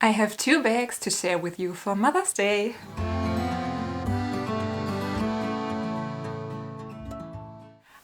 I have 2 bags to share with you for Mother's Day.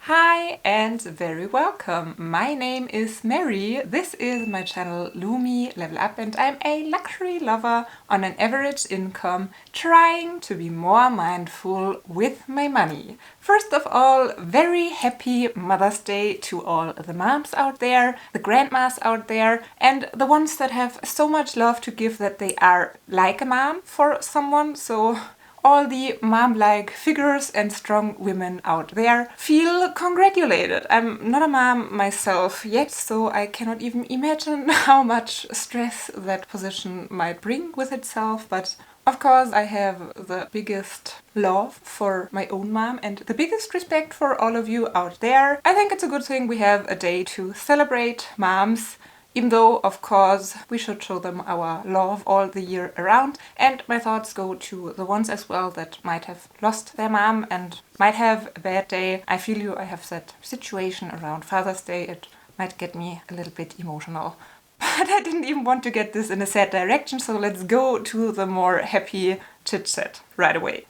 Hi and very welcome. My name is Mary. This is my channel Lumi Level Up and I'm a luxury lover on an average income trying to be more mindful with my money. First of all, very happy Mother's Day to all the moms out there, the grandmas out there, and the ones that have so much love to give that they are like a mom for someone. So all the mom-like figures and strong women out there feel congratulated. I'm not a mom myself yet, so I cannot even imagine how much stress that position might bring with itself, but of course I have the biggest love for my own mom and the biggest respect for all of you out there. I think it's a good thing we have a day to celebrate moms, even though, of course, we should show them our love all the year around. And my thoughts go to the ones as well that might have lost their mom and might have a bad day. I feel you, I have that situation around Father's Day. It might get me a little bit emotional. But I didn't even want to get this in a sad direction, so let's go to the more happy chit-chat right away.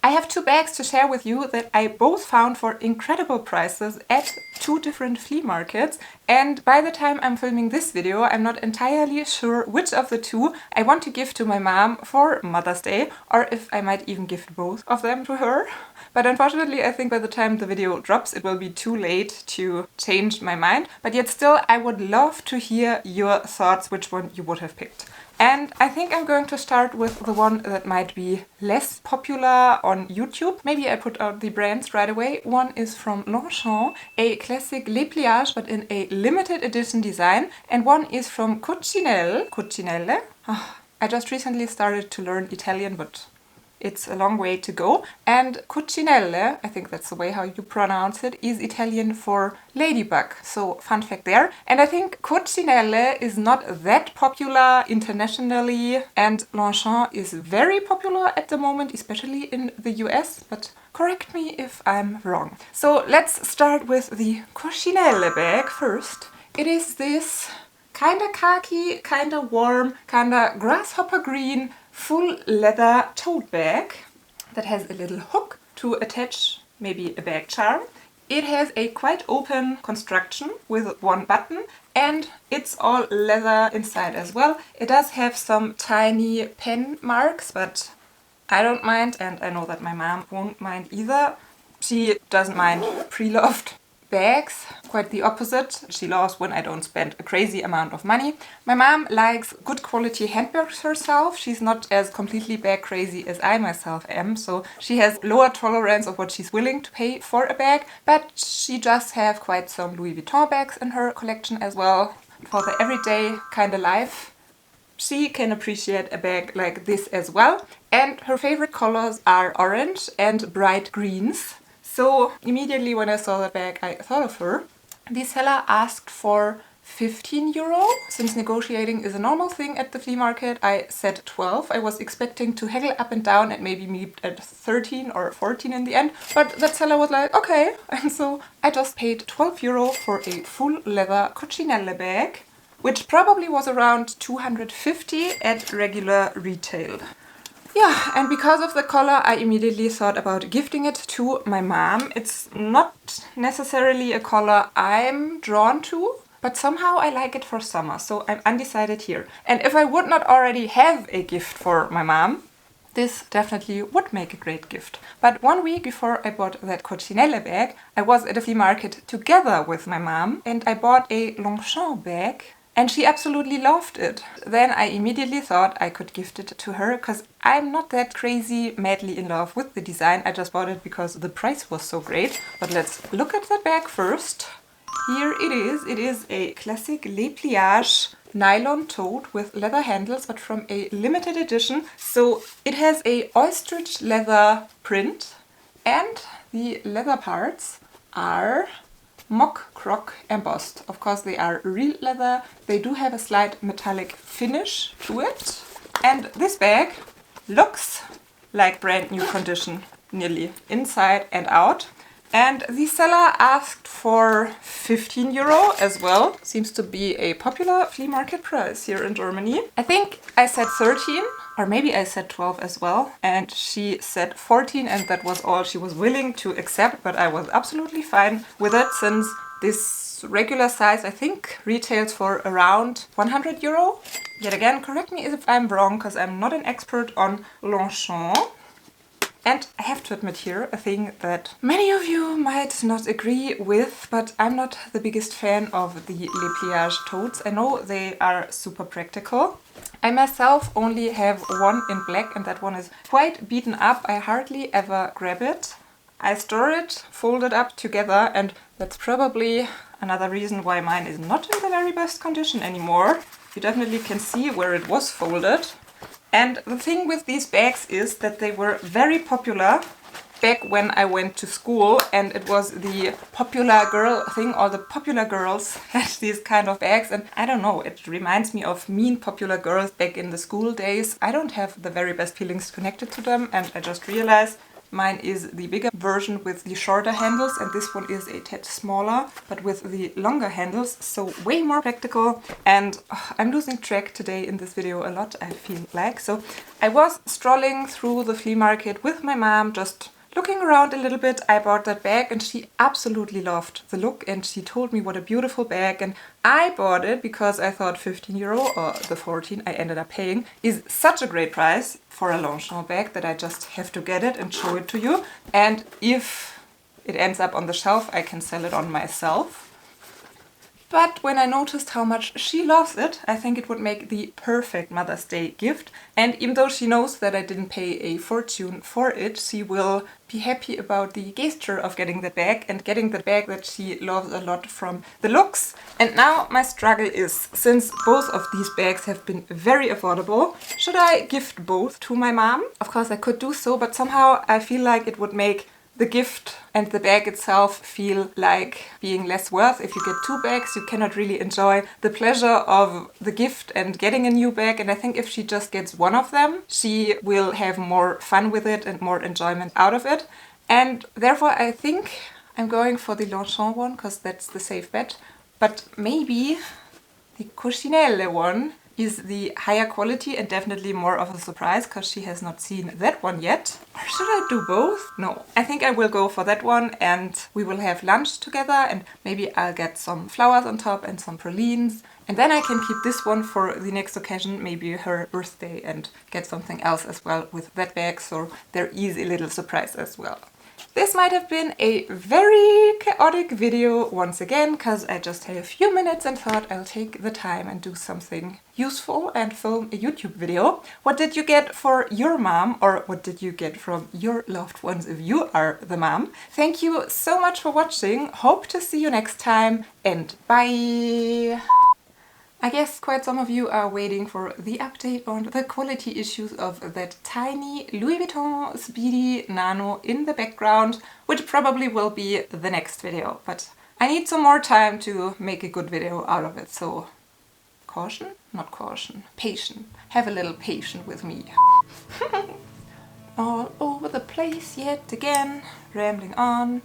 I have 2 bags to share with you that I both found for incredible prices at 2 different flea markets, and by the time I'm filming this video I'm not entirely sure which of the 2 I want to give to my mom for Mother's Day, or if I might even gift both of them to her. But unfortunately I think by the time the video drops it will be too late to change my mind, but yet still I would love to hear your thoughts which one you would have picked. And I think I'm going to start with the one that might be less popular on YouTube. Maybe I put out the brands right away. One is from Longchamp, a classic Le Pliage but in a limited edition design. And one is from Coccinelle. I just recently started to learn Italian, but it's a long way to go. And Coccinelle, I think that's the way how you pronounce it, is Italian for ladybug. So fun fact there. And I think Coccinelle is not that popular internationally, and Longchamp is very popular at the moment, especially in the US, but correct me if I'm wrong. So let's start with the Coccinelle bag first. It is this kinda khaki, kinda warm, kinda grasshopper green, full leather tote bag that has a little hook to attach maybe a bag charm. It has a quite open construction with one button and it's all leather inside as well. It does have some tiny pen marks, but I don't mind, and I know that my mom won't mind either. She doesn't mind preloved bags, quite the opposite. She loves when I don't spend a crazy amount of money. My mom likes good quality handbags herself. She's not as completely bag crazy as I myself am, so she has lower tolerance of what she's willing to pay for a bag, but she does have quite some Louis Vuitton bags in her collection as well. For the everyday kind of life, she can appreciate a bag like this as well. And her favorite colors are orange and bright greens. So immediately when I saw the bag I thought of her. The seller asked for 15 euro. Since negotiating is a normal thing at the flea market, I said 12. I was expecting to haggle up and down and maybe meet at 13 or 14 in the end, but that seller was like, okay. And so I just paid 12 euro for a full leather Coccinelle bag, which probably was around 250 at regular retail. Yeah, and because of the color I immediately thought about gifting it to my mom. It's not necessarily a color I'm drawn to, but somehow I like it for summer, so I'm undecided here. And if I would not already have a gift for my mom, this definitely would make a great gift. But 1 week before I bought that Coccinelle bag, I was at a flea market together with my mom and I bought a Longchamp bag. And she absolutely loved it. Then I immediately thought I could gift it to her because I'm not that crazy madly in love with the design. I just bought it because the price was so great. But let's look at the bag first. Here it is. It is a classic Le Pliage nylon tote with leather handles, but from a limited edition. So it has a ostrich leather print and the leather parts are mock croc embossed. Of course they are real leather. They do have a slight metallic finish to it. And this bag looks like brand new condition, nearly inside and out. And the seller asked for 15 euro as well. Seems to be a popular flea market price here in Germany. I think I said 13, or maybe I said 12 as well. And she said 14, and that was all she was willing to accept, but I was absolutely fine with it, since this regular size, I think, retails for around 100 euro. Yet again, correct me if I'm wrong, because I'm not an expert on Longchamp. And I have to admit here a thing that many of you might not agree with, but I'm not the biggest fan of the Le Pliage totes. I know they are super practical. I myself only have one in black, and that one is quite beaten up. I hardly ever grab it. I store it folded up together, and that's probably another reason why mine is not in the very best condition anymore. You definitely can see where it was folded. And the thing with these bags is that they were very popular back when I went to school, and it was the popular girl thing. All the popular girls had these kind of bags, and I don't know, it reminds me of mean popular girls back in the school days. I don't have the very best feelings connected to them, and I just realized mine is the bigger version with the shorter handles, and this one is a tad smaller but with the longer handles, so way more practical. And I'm losing track today in this video a lot, I feel like. So I was strolling through the flea market with my mom, just looking around a little bit. I bought that bag and she absolutely loved the look, and she told me what a beautiful bag, and I bought it because I thought 15 euro, or the 14 I ended up paying, is such a great price for a Longchamp bag that I just have to get it and show it to you. And if it ends up on the shelf, I can sell it on myself. But when I noticed how much she loves it, I think it would make the perfect Mother's Day gift. And even though she knows that I didn't pay a fortune for it, she will be happy about the gesture of getting the bag, and getting the bag that she loves a lot from the looks. And now my struggle is, since both of these bags have been very affordable, should I gift both to my mom? Of course I could do so, but somehow I feel like it would make the gift and the bag itself feel like being less worth. If you get two bags, you cannot really enjoy the pleasure of the gift and getting a new bag. And I think if she just gets one of them, she will have more fun with it and more enjoyment out of it. And therefore I think I'm going for the Longchamp one, because that's the safe bet. But maybe the Coccinelle one is the higher quality and definitely more of a surprise, because she has not seen that one yet. Or should I do both? No, I think I will go for that one, and we will have lunch together, and maybe I'll get some flowers on top and some pralines. And then I can keep this one for the next occasion, maybe her birthday, and get something else as well with that bag, so there is a little surprise as well. This might have been a very chaotic video once again, because I just had a few minutes and thought I'll take the time and do something useful and film a YouTube video. What did you get for your mom, or what did you get from your loved ones if you are the mom? Thank you so much for watching. Hope to see you next time, and bye! I guess quite some of you are waiting for the update on the quality issues of that tiny Louis Vuitton Speedy Nano in the background, which probably will be the next video, but I need some more time to make a good video out of it, so caution? Not caution. Patience. Have a little patience with me. All over the place yet again, rambling on.